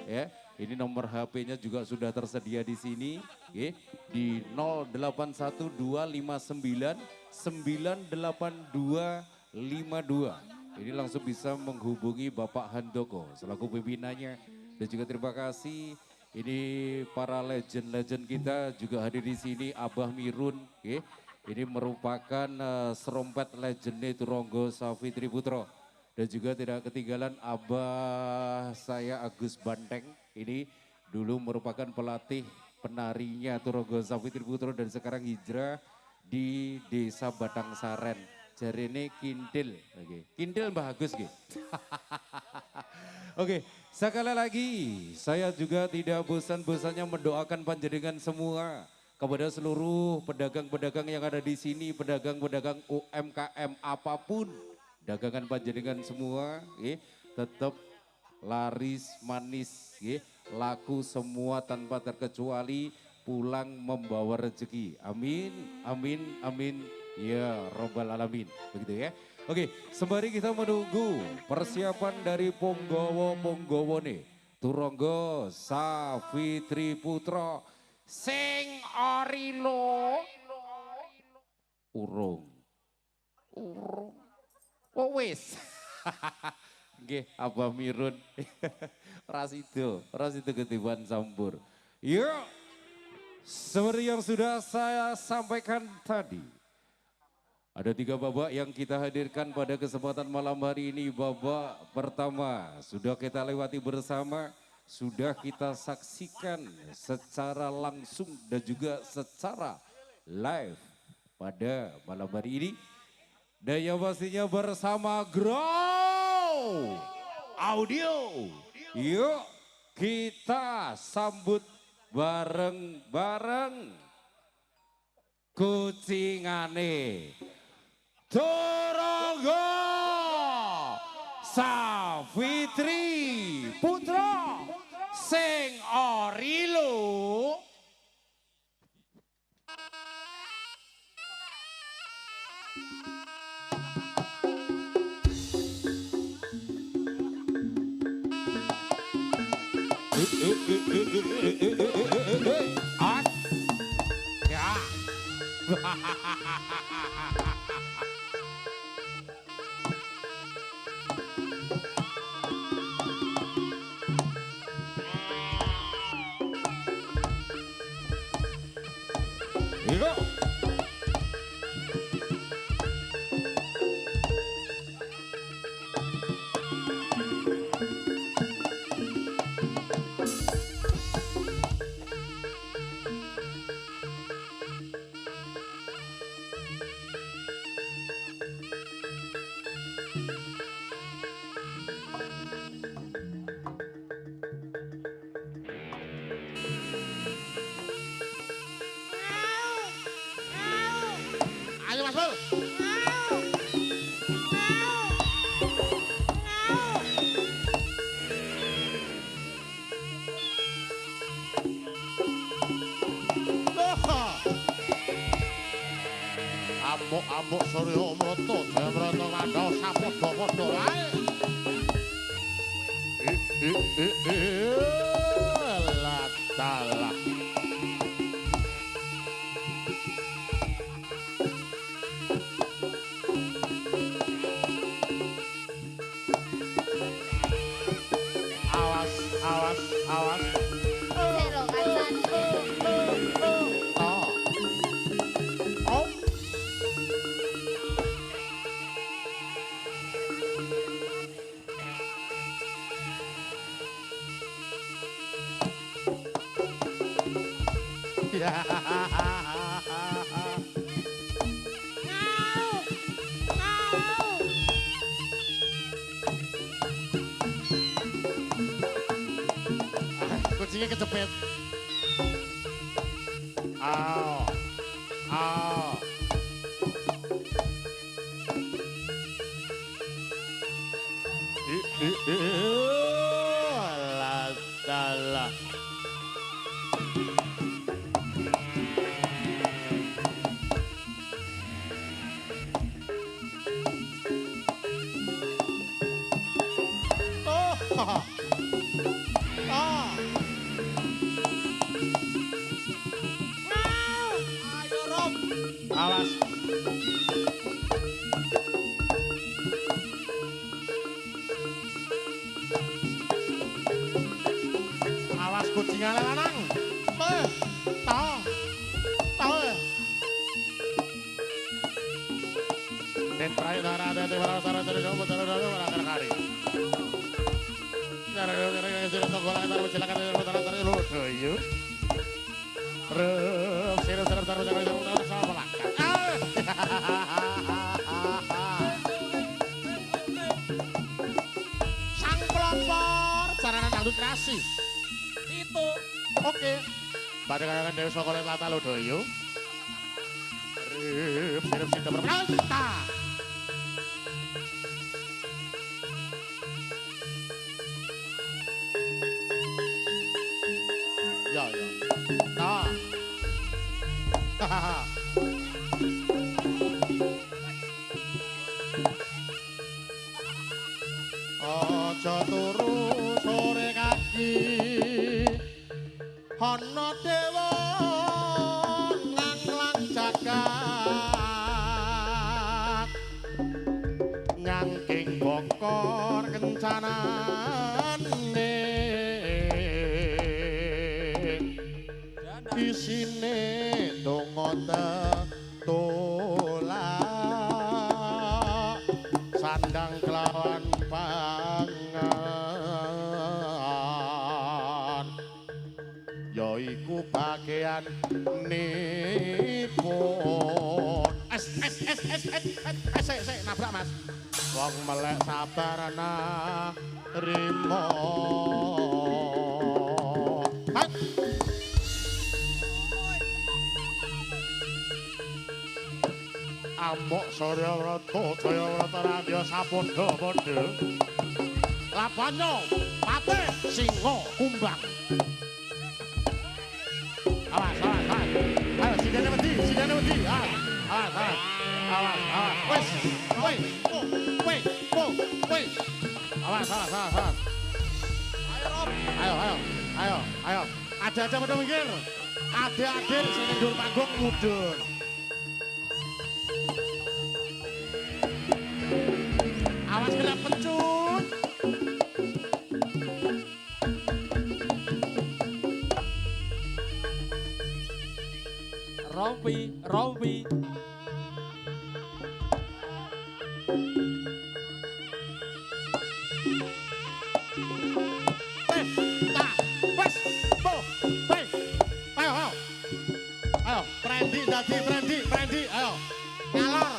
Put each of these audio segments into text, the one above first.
ya. Ini nomor HP-nya juga sudah tersedia di sini, ya, di 0812599822. Ini langsung bisa menghubungi Bapak Handoko selaku pimpinannya. Dan juga terima kasih ini para legend-legend kita juga hadir di sini, Abah Mirun, ya. Ini merupakan serompet legendnya Turonggo Savitri Putro. Dan juga tidak ketinggalan Abah saya Agus Banteng, ini dulu merupakan pelatih penarinya Turonggo Savitri Putro dan sekarang hijrah di Desa Batang Saren. Jarene kintil, oke. Kintil Mbah Agus gitu. Oke, sekali lagi saya juga tidak bosan-bosannya mendoakan panjenengan semua kepada seluruh pedagang-pedagang yang ada di sini, pedagang-pedagang UMKM apapun, dagangan panjenengan semua, tetap laris manis, laku semua tanpa terkecuali, pulang membawa rezeki. Amin, amin, amin. Ya Robbal Alamin, begitu ya. Oke, sembari kita menunggu persiapan dari Ponggowo nih, Turonggo Savitri Putro, sing orilo, urung, urung, oh wis. Nggih, Abah Mirun, Rasido ketiban Sampur. Yuk, seperti yang sudah saya sampaikan tadi. Ada 3 babak yang kita hadirkan pada kesempatan malam hari ini. Babak pertama sudah kita lewati bersama, sudah kita saksikan secara langsung dan juga secara live pada malam hari ini. Dan yang pastinya bersama Grow Audio. Yuk kita sambut bareng-bareng kucingane Turonggo Savitri Putro sing orilo. As ya. Yuk. Ayo Mas Bul. Amuk-amuk Surya Mrata, Jayamrata Mandhawa sapadha-padha ae. Lah dalah. Awas, awas, awas. Hero kancane. Oh. Oh. Ya. Kucingnya kecepet. Aw. Aw. Alah, dalah. Oh. Oh. kucingane lanang. Tau. Tau. Den prai darah de para sara dari kamu cara dari para kari. Cara dari sudah togol antar silakan dari para dari lu yuk. Rep sirap taruh dari sama belakang. Sang pelopor sarana dangdut kreasi. Itu. Oke. Pada kadang Dewi Sokolet Lata Lodoyo. Rep sirap cinta berkata. Ya, ya. Nah. Hahaha. Aja turu sore kaki. Ana dewa nganglang jagat. Ngangking bokor kencanane. Isine donga tolak sandang kelawan pangan yaiku bagian nipun nabrak mas wong melek sabarana rimo Amok Surya Wrata Jaya Wrata Radya sapodo-podo Lapanyo Patih Singa Kumbang Awas ayo sidane wedi awas wes woi awas ayo ada pada minggir adik-adik sing ndur panggung mudhun awas kena pencut. Rompi. Ayo, Prendi, ayo. Ngalor.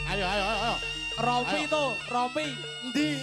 Ayo. Rompi. Endi?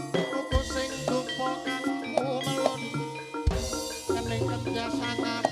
Kuku sing dupa kanggo melon kening kerja sangat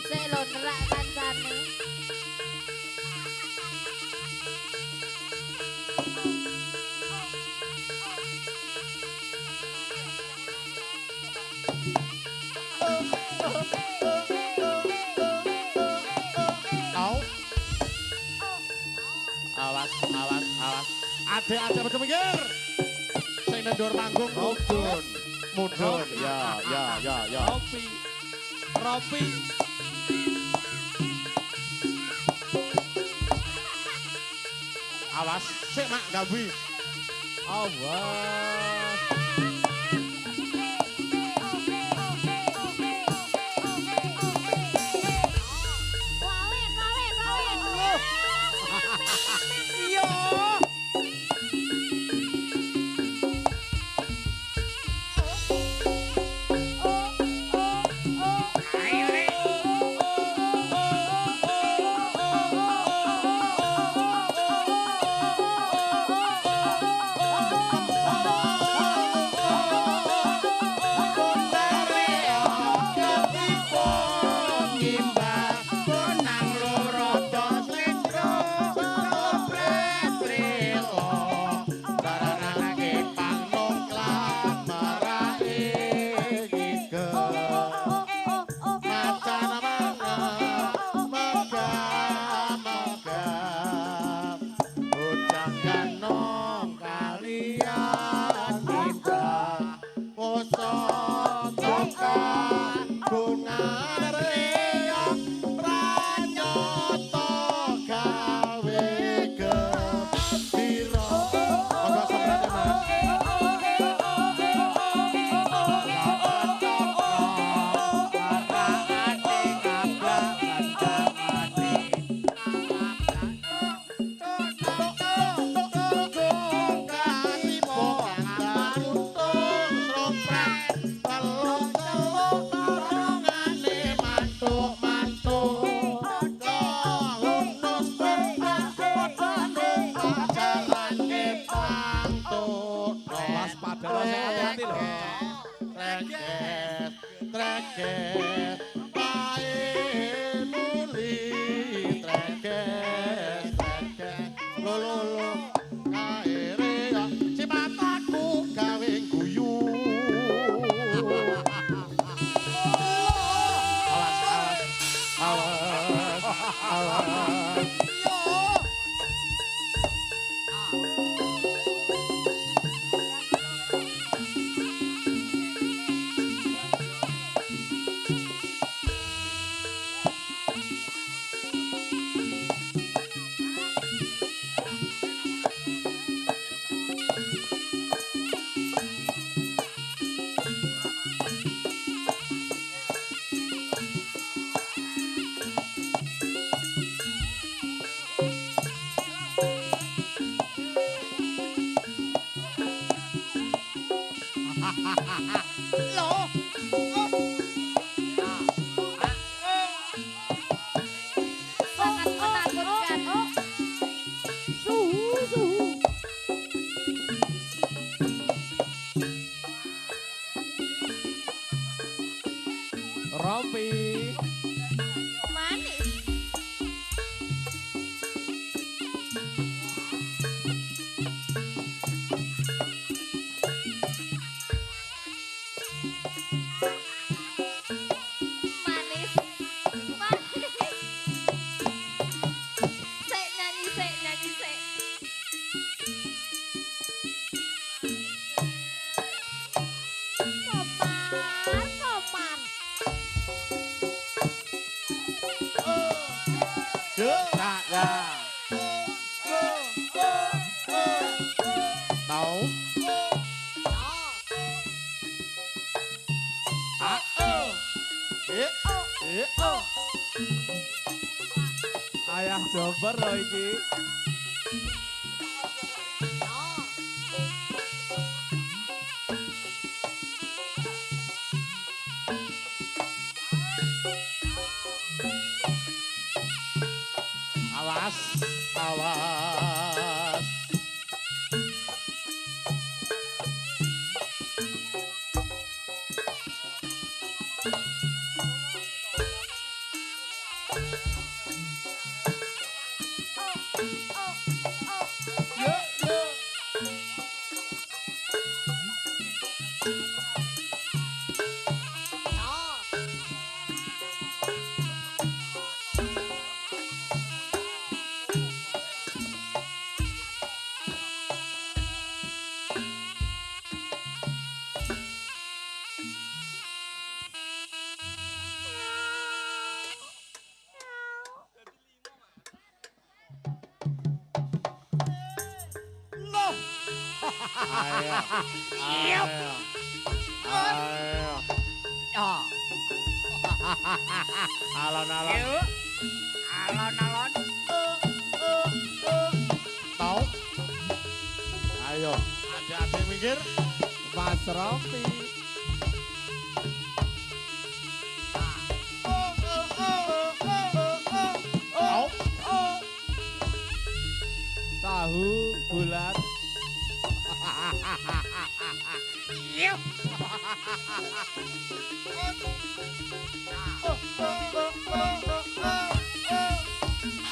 Sik lho nerak kancane. Awas, awas, awas. Adek-adek pada minggir. Sing nendur panggung mundur. Mundur. Ya, ya, ya, ya. Rompi. Rompi. Awas, sik mak gawi. Awas. Wawit, wawit, wawit. Iya. Hati-hati loh. Treket, treket, pae nuli, treket, treket, lolo, kaere, si mataku gawe guyu. Awas, awas, awas. Sangat menakutkan. Suhu, suhu. Rompi. Manis. Ayah Jober loh iki. Awas, awas. Ayo, ayo, ayo. Alon-alon. Alon-alon. Tau. Ayo, adik-adik minggir. Mas Rompi. Tau. Tahu bulat.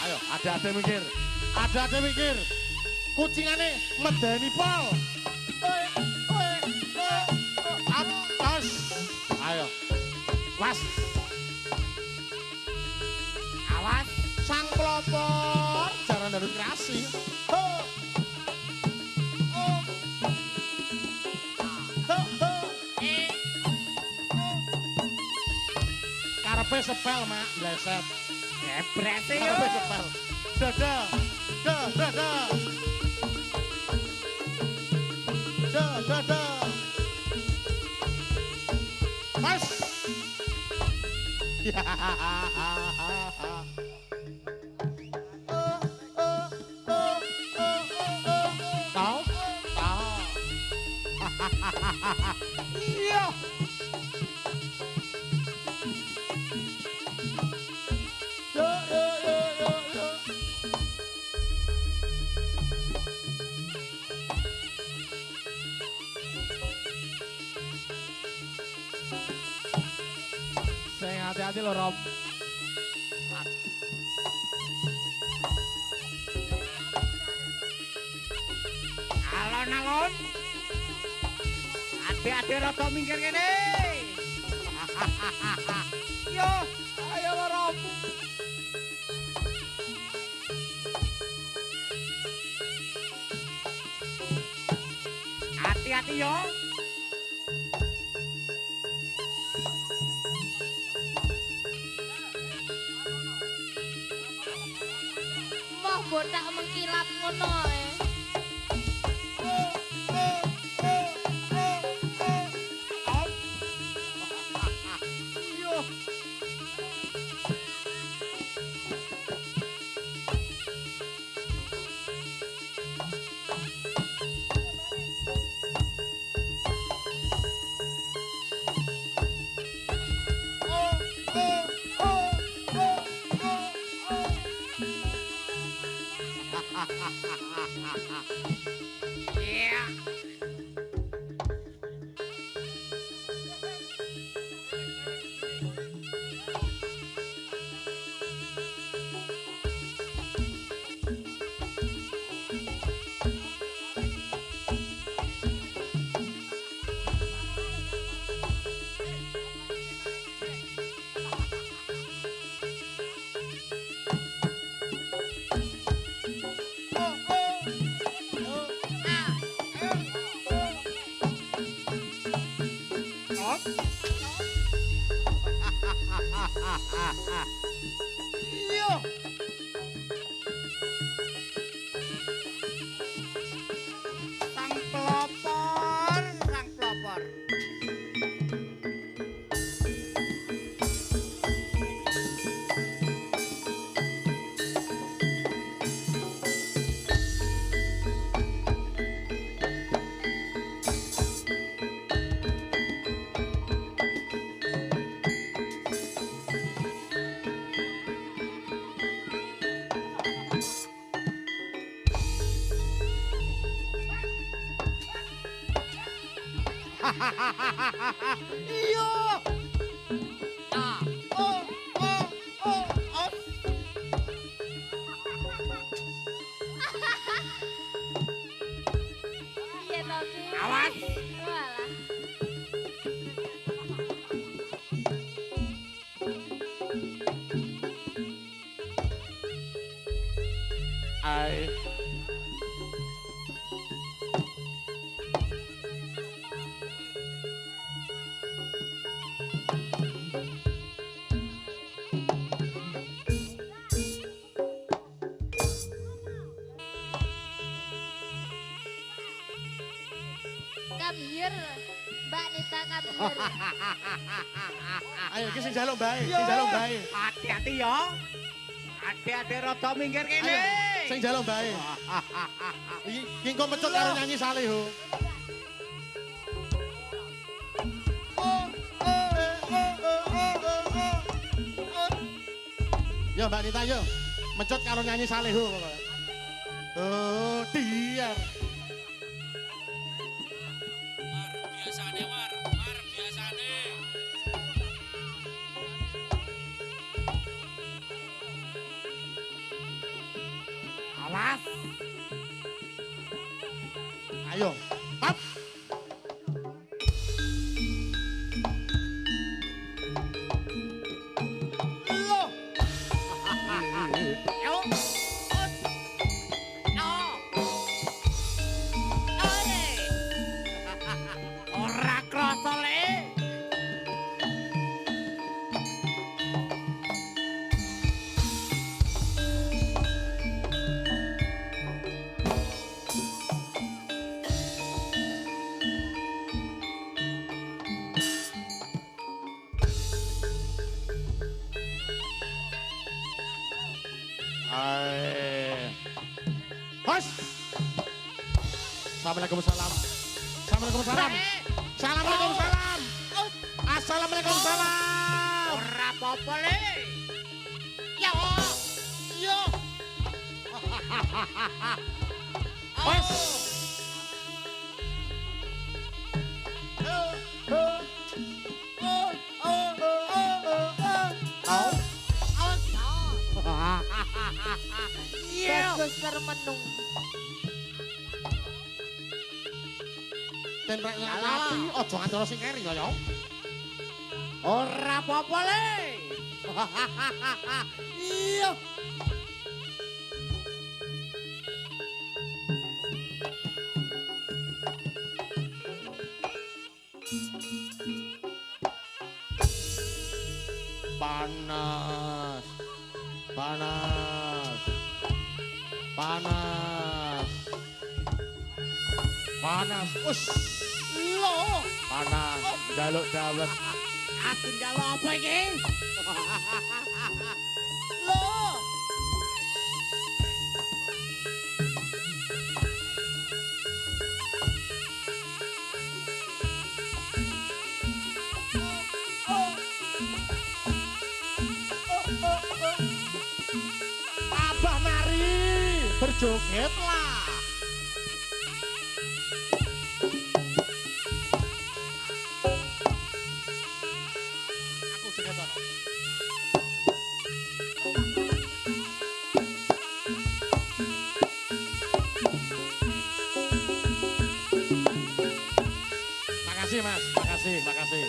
Ayo, adik-adik minggir. Adik-adik minggir. Kucingane medeni pol. Atas. Ayo. Was. Awas. Sang pelopor. Jaran dari kreasi. Karepe sepel, Mak. Bleset. Berarti yo. Karepe sepel. Dada. Dada. Dada. Mas. Ya. Tahu? Tahu. Iya. Sing hati-hati lho Rom. Alon-alon. Adik-adik rada minggir kene. Yo, Ayo lho Rom. hati-hati yo. Moh botak mengkilap ngono ae. Yeah. Sang pelopor, sang pelopor. Iya. Ah. Oh. Iya tapi. Awas. Walah. Ai. Come here. Mbak Nita come here. Ayo iki sing jaluk bae, sing jaluk bae. Hati-hati ya. Hati-hati rada minggir kene. Ayo, sing jaluk bae. Iki engko mecut karo nyanyi Salihu. Yo Mbak Nita yo. Mecut karo nyanyi Salihu pokoknya. Oh, diar. Biasane war biasane. Awas. Ayo. Hap. Yo. Ora krasa le. Hos. Assalamualaikum salam. Assalamualaikum salam. Assalamualaikum salam. Assalamualaikum salam. Ora apa-apa le. Yo. Yo. Hos. Besar menung. Den rek ngalapi aja ngantara sing keri ya. Ora apa-apa le. Iya. Panas. Panas. Panas. Panas. Us. Lo. Panas. Jaluk dawet. Aku njaluk apa iki? Lo. Abah mari berjogetlah. Aku joget ono. Makasih Mas, makasih, makasih.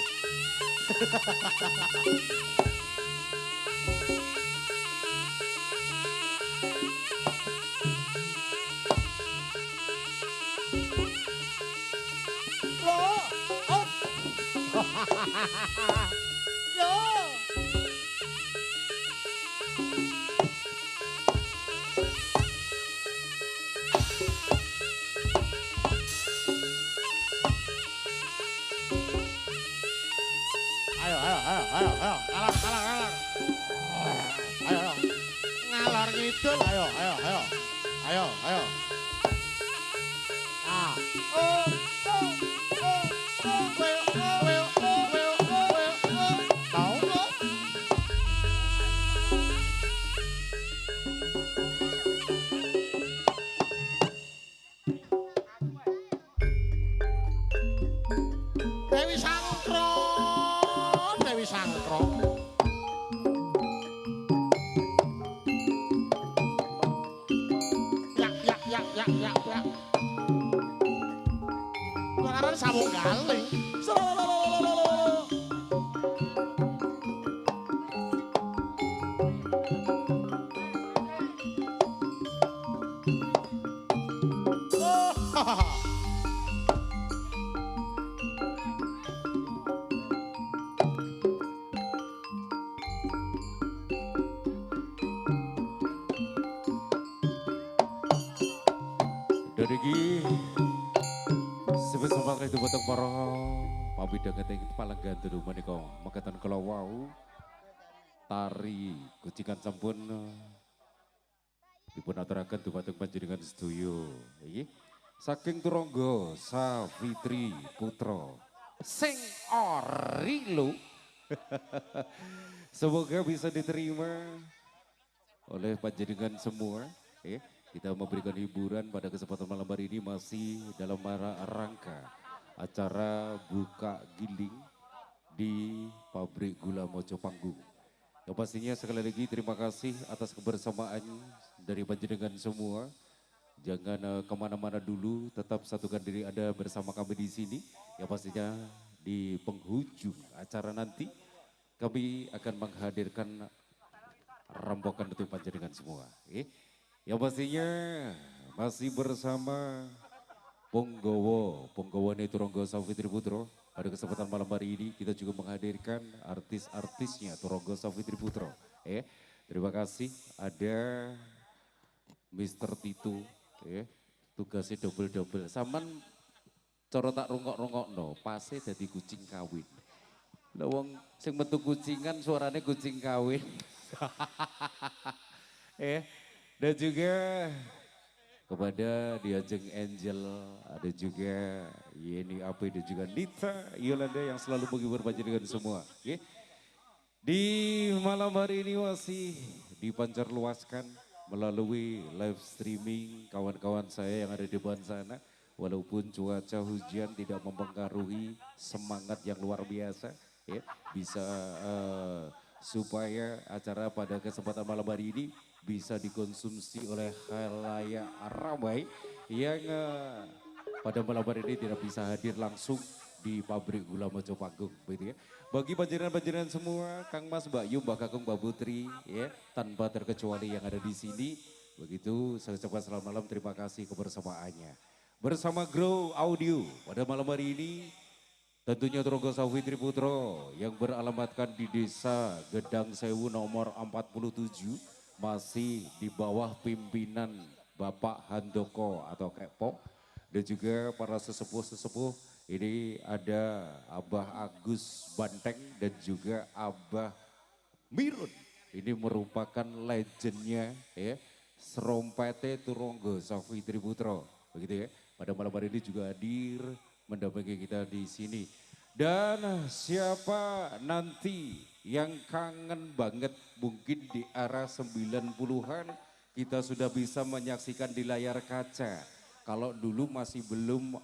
Ayo, alang, alang. Ayo. Ngalor ngidul, ayo. Ayo. Ah. Mau? Dewi Sangkro. Ya. Langaran sawung galing. Dari ki sebesar itu batang para pabidang keteng palang gantung menika makatan kala wau tari kucingan sampun dipun aturaken dumateng panjenengan sedaya nggih saking Turangga Safitri Putra sing ori lho. Semoga bisa diterima oleh panjenengan semua ya. Kita memberikan hiburan pada kesempatan malam hari ini masih dalam rangka acara buka giling di pabrik gula Mojo Panggung. Yang pastinya sekali lagi terima kasih atas kebersamaan dari panjenengan semua. Jangan kemana-mana dulu, tetap satukan diri Anda bersama kami di sini. Yang pastinya di penghujung acara nanti kami akan menghadirkan rampokan untuk panjenengan semua. Yang pastinya masih bersama Punggawa ini Turangga Safitri Putra. Pada kesempatan malam hari ini kita juga menghadirkan artis-artisnya Turangga Safitri Putra. Terima kasih ada Mr. Tito, tugasnya double-double. Saman cara tak rungok-rungok no, pasti jadi kucing kawin. Lah wong sing metu kucingan suaranya kucing kawin. Dan juga kepada Diajeng Angel, ada juga Yeni Ape dan juga Nita Yolanda yang selalu menghibur panjenengan semua. Di malam hari ini masih dipancar luaskan melalui live streaming kawan-kawan saya yang ada di depan sana. Walaupun cuaca hujan tidak mempengaruhi semangat yang luar biasa. Bisa supaya acara pada kesempatan malam hari ini bisa dikonsumsi oleh khalayak ramai yang pada malam hari ini tidak bisa hadir langsung di pabrik gula Mojo Panggung, begitu ya. Bagi panjenengan-panjenengan semua, Kang Mas, Mbak Yu, Mbak Kakung, Mbak Putri, ya, tanpa terkecuali yang ada di sini, begitu saya ucapkan selamat malam, terima kasih kebersamaannya. Bersama Grow Audio pada malam hari ini, tentunya Turangga Safitri Putra yang beralamatkan di Desa Gedang Sewu nomor 47, masih di bawah pimpinan Bapak Handoko atau Kepo. Dan juga para sesepuh-sesepuh, ini ada Abah Agus Banteng dan juga Abah Mirun. Ini merupakan legendnya ya, Serompete Turangga Safitri Putra. Begitu ya, pada malam hari ini juga hadir mendampingi kita di sini. Dan siapa nanti yang kangen banget mungkin di era 90-an kita sudah bisa menyaksikan di layar kaca. Kalau dulu masih belum